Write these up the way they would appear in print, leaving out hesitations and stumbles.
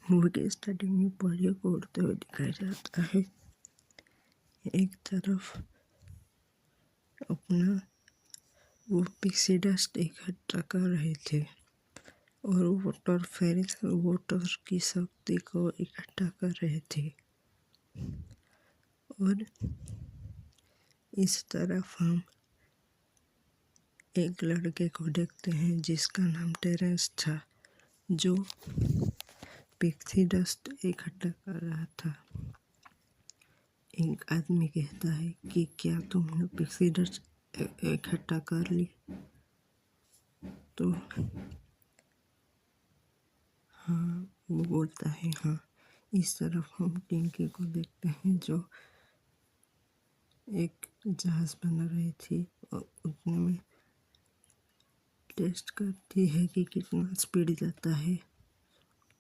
Movie के starting में परियों को उड़ते हुए दिखाया जाता है। एक तरफ अपना वो पिक्सी डस्ट इकट्ठा कर रहे थे और वाटर फेरिस वाटर की शक्ति को इकट्ठा कर रहे थे। और इस तरफ हम एक लड़के को देखते हैं जिसका नाम टेरेंस था, जो पिक्सी डस्ट इकट्ठा कर रहा था। एक आदमी कहता है कि क्या तुमने पिक्सी डस्ट इकट्ठा कर ली? तो हाँ, वो बोलता है हाँ। इस तरफ हम टिंकी को देखते हैं जो एक जहाज बना रही थी और उतने में टेस्ट करती है कि कितना स्पीड जाता है,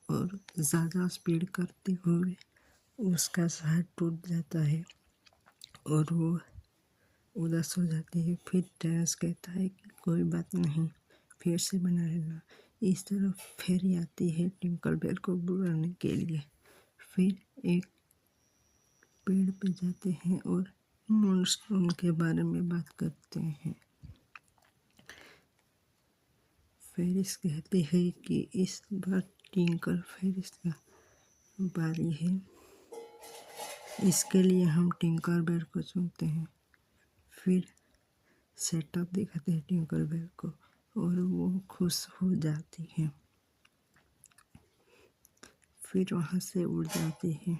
और ज़्यादा स्पीड करते हुए उसका जहाज टूट जाता है और वो उदास हो जाती है। फिर टेरेंस कहता है कि कोई बात नहीं, फिर से बना लेना। इस तरफ फेरी आती है टिंकल बेल को बुलाने के लिए। फिर एक पेड़ पे जाते हैं और मूनस्टोन के बारे में बात करते हैं। फेरिस कहते हैं कि इस बार टिंकल फेरिस का बारी है, इसके लिए हम टिंकल बेल को चुनते हैं। फिर सेटअप दिखाते हैं टिंकल बेल को और वो खुश हो जाती है। फिर वहाँ से उड़ जाती है।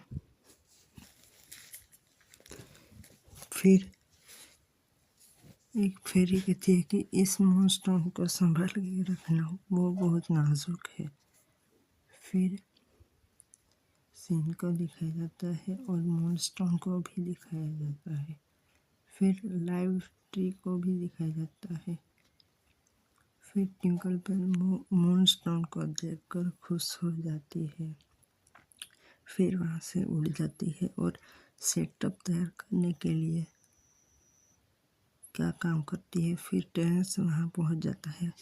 फिर एक फेरी कहती है कि इस मूनस्टोन को संभाल के रखना, वो बहुत नाजुक है। फिर सीन को दिखाया जाता है और मूनस्टोन को भी दिखाया जाता है। फिर लाइव ट्री को भी दिखाया जाता है। फिर टिंकल बेल मूनस्टोन को देखकर खुश हो जाती है। फिर वहाँ से उड़ जाती है और सेटअप तैयार करने के लिए क्या काम करती है। फिर टेरेंस वहाँ पहुँच जाता है।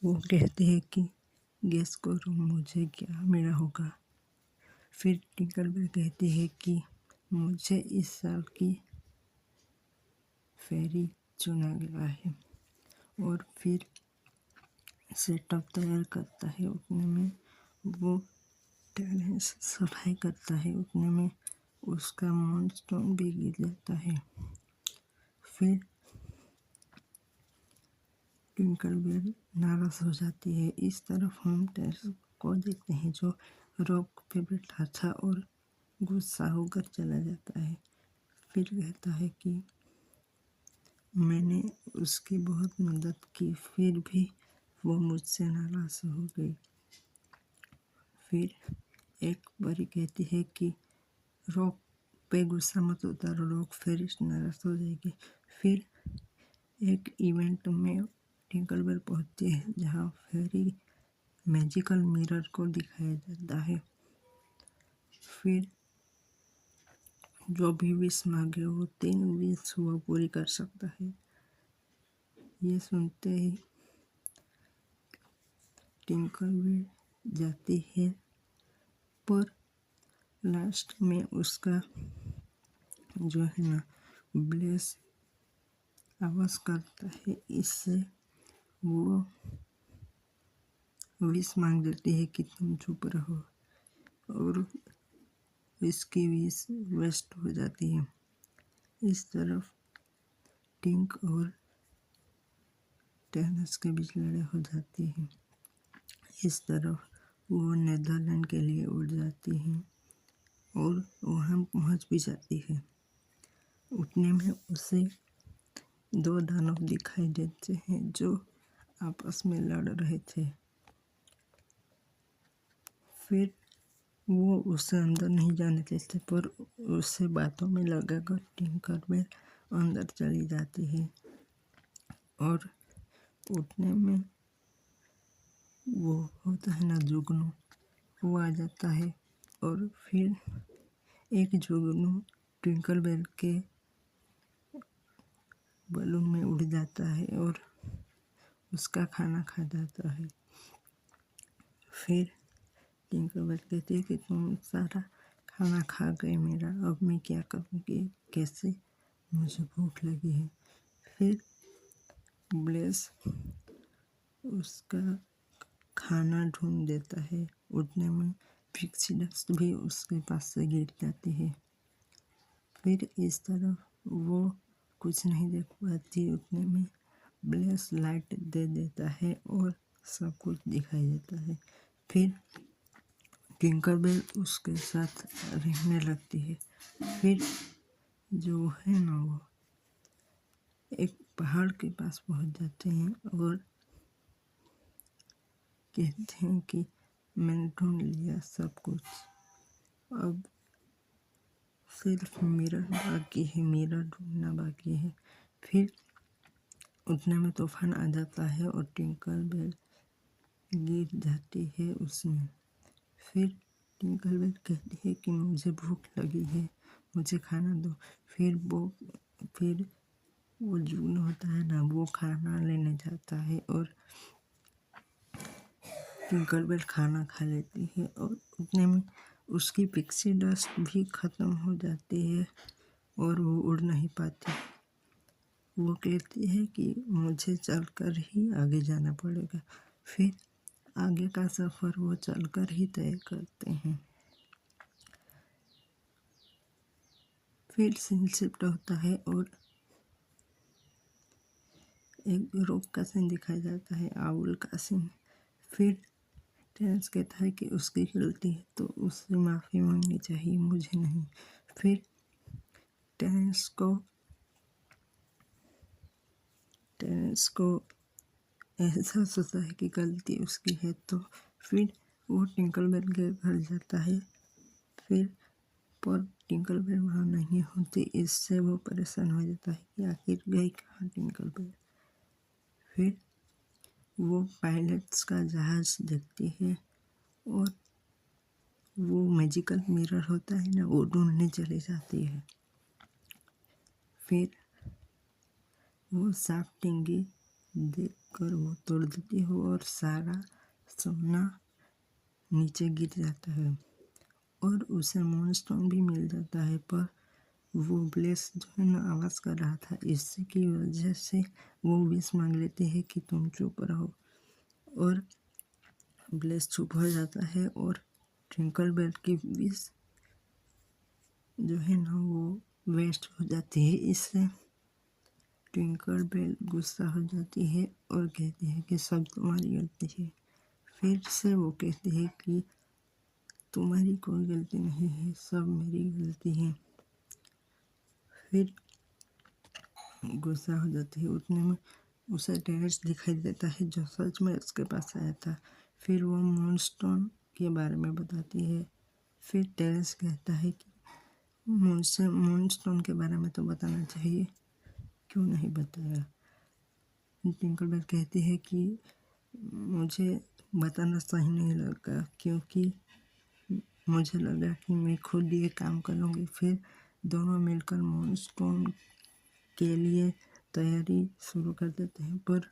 वो कहती है कि गेस करो मुझे क्या मिला होगा। फिर टिंकल बेल कहती है कि मुझे इस साल की फेरी चुना गया है। और फिर सेटअप तैयार करता है। उतने में वो टेरेंस सफाई करता है, उतने में उसका मूनस्टोन भी गिर जाता है। फिर टिंकल बेल नाराज हो जाती है। इस तरफ हम टेरेंस को देखते हैं जो रॉक पे बैठा था और गुस्सा होकर चला जाता है। फिर कहता है कि मैंने उसकी बहुत मदद की, फिर भी वो मुझसे नाराज हो गई। फिर एक परी कहती है कि रॉक पे गुस्सा मत उतारो, रॉक फिर नाराज हो जाएगी। फिर एक इवेंट में टिंकल बेल पहुंचती है जहाँ फेरी मैजिकल मिरर को दिखाया जाता है। फिर जो भी विश मांगे वो 3 विश वो पूरी कर सकता है। ये सुनते ही टिंकल बेल जाती है, पर लास्ट में उसका जो है ना ब्लेस आवाज़ करता है, इससे वो विश मांग लेती है कि तुम चुप रहो, और इसकी विश वेस्ट हो जाती है। इस तरफ टिंक और टेरेंस के बीच लड़ाई हो जाती है। इस तरफ वो नेदरलैंड के लिए उड़ जाती है और वहाँ पहुँच भी जाती है। उतने में उसे 2 दानव दिखाई देते हैं जो आपस में लड़ रहे थे। फिर वो उसे अंदर नहीं जाने देते, पर उससे बातों में लगाकर टिंकर बेल अंदर चली जाती है। और उठने में वो होता है ना जुगनू, वो आ जाता है और फिर एक जुगनू ट्विंकल बेल के बलून में उड़ जाता है और उसका खाना खा जाता है। फिर टिंकरबेल कहती है कि तुम सारा खाना खा गए मेरा, अब मैं क्या करूँगी, कैसे, मुझे भूख लगी है। फिर ब्लेस उसका खाना ढूंढ देता है। उठने में पिक्सी डस्ट भी उसके पास से गिर जाती है। फिर इस तरफ वो कुछ नहीं देख पाती, उतने में ब्लेस लाइट दे देता है और सब कुछ दिखाई देता है। फिर टिंकरबेल उसके साथ रहने लगती है। फिर जो है ना वो एक पहाड़ के पास पहुंच जाते हैं और कहते हैं कि मैंने ढूंढ लिया सब कुछ, अब सिर्फ मिरर बाकी है, मिरर ढूंढना बाकी है। फिर उतने में तूफान आ जाता है और टिंकरबेल गिर जाती है उसमें। फिर टिंकरबेल कहती है कि मुझे भूख लगी है, मुझे खाना दो। फिर वो जून होता है ना, वो खाना लेने जाता है और टिंकरबेल खाना खा लेती है और उतने में उसकी पिक्सी डस्ट भी ख़त्म हो जाती है और वो उड़ नहीं पाती। वो कहती है कि मुझे चलकर ही आगे जाना पड़ेगा। फिर आगे का सफ़र वो चलकर ही तय करते हैं। फिर सीन शिफ्ट होता है और एक रोक का सीन दिखाया जाता है, आउल का सीन। फिर टेरेंस कहता है कि उसकी गलती है तो उससे माफ़ी मांगनी चाहिए, मुझे नहीं। फिर टेरेंस को एहसास होता है कि गलती उसकी है, तो फिर वो टिंकरबेल के घर जाता है। फिर पर टिंकरबेल वहाँ नहीं होती, इससे वो परेशान हो जाता है कि आखिर गई कहाँ टिंकरबेल। फिर वो पायलट्स का जहाज़ देखती है और वो मैजिकल मिरर होता है ना, वो ढूंढने चली जाती है। फिर वो सांप टिंगी देखकर वो तोड़ देती है और सारा सोना नीचे गिर जाता है और उसे मूनस्टोन भी मिल जाता है। पर वो ब्लेस जो है ना आवाज़ कर रहा था, इसकी वजह से वो विश मांग लेती है कि तुम चुप रहो और ब्लेस चुप हो जाता है और टिंकरबेल की विश जो है ना वो वेस्ट हो जाती है। इससे टिंकरबेल गुस्सा हो जाती है और कहती है कि सब तुम्हारी गलती है। फिर से वो कहती है कि तुम्हारी कोई गलती नहीं है, सब मेरी गलती है। फिर गुस्सा हो जाती है, उतने में उसे टेरेस दिखाई देता है जो सच में उसके पास आया था। फिर वो मूनस्टोन के बारे में बताती है। फिर टेरेस कहता है कि मुझसे मूनस्टोन के बारे में तो बताना चाहिए, क्यों नहीं बताया। टिंकरबेल कहती है कि मुझे बताना सही नहीं लगा, क्योंकि मुझे लगा कि मैं खुद ये काम करूँगी। फिर दोनों मिलकर मूनस्टोन के लिए तैयारी शुरू कर देते हैं, पर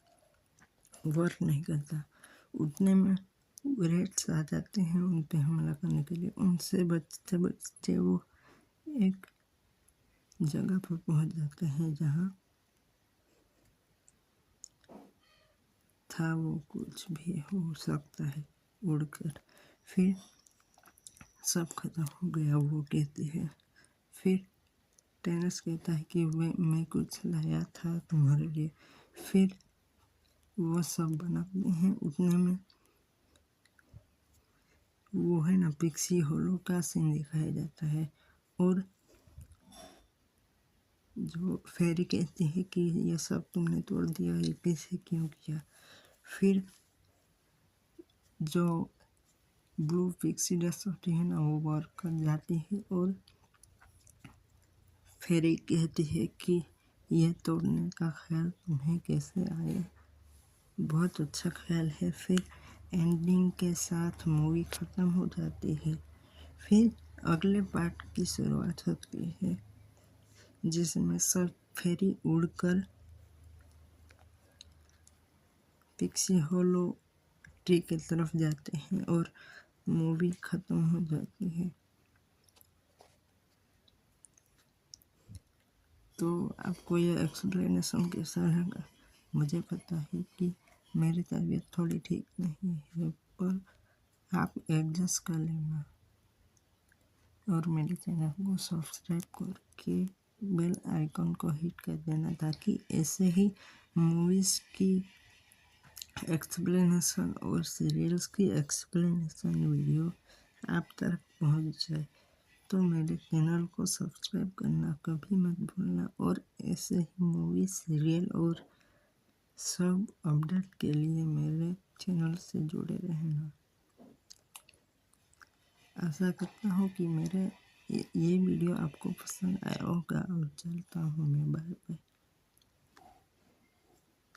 वर्क नहीं करता। उतने में रेड्स आ जाते हैं उन पे हमला करने के लिए। उनसे बचते बचते वो एक जगह पर पहुंच जाते हैं जहाँ था वो कुछ भी हो सकता है उड़कर। फिर सब खत्म हो गया, वो कहती है। फिर टेरेस कहता है कि मैं कुछ लाया था तुम्हारे लिए। फिर वो सब बनाते हैं। उतने में वो है ना पिक्सी होलो का सीन दिखाया जाता है और जो फेरी कहती है कि ये सब तुमने तोड़ दिया, ये कैसे क्यों किया। फिर जो ब्लू पिक्सी डस्ट होती है ना, वो वर्क कर जाती है और फेरी कहती है कि ये तोड़ने का ख्याल तुम्हें कैसे आया, बहुत अच्छा ख्याल है। फिर एंडिंग के साथ मूवी ख़त्म हो जाती है। फिर अगले पार्ट की शुरुआत होती है जिसमें सब फेरी उड़कर पिक्सी होलो ट्री की तरफ जाते हैं और मूवी ख़त्म हो जाती है। तो आपको यह एक्सप्लेनेशन कैसा लगा? मुझे पता है कि मेरी तबीयत थोड़ी ठीक नहीं है, पर आप एडजस्ट कर लेना और मेरे चैनल को सब्सक्राइब करके बेल आइकन को हिट कर देना, ताकि ऐसे ही मूवीज़ की एक्सप्लेनेशन और सीरियल्स की एक्सप्लेनेशन वीडियो आप तक पहुंच जाए। तो मेरे चैनल को सब्सक्राइब करना कभी मत भूलना और ऐसे ही मूवी, सीरियल और सब अपडेट के लिए मेरे चैनल से जुड़े रहना। आशा करता हूँ कि मेरे ये वीडियो आपको पसंद आया होगा और चलता हूँ मैं, बाय बाय।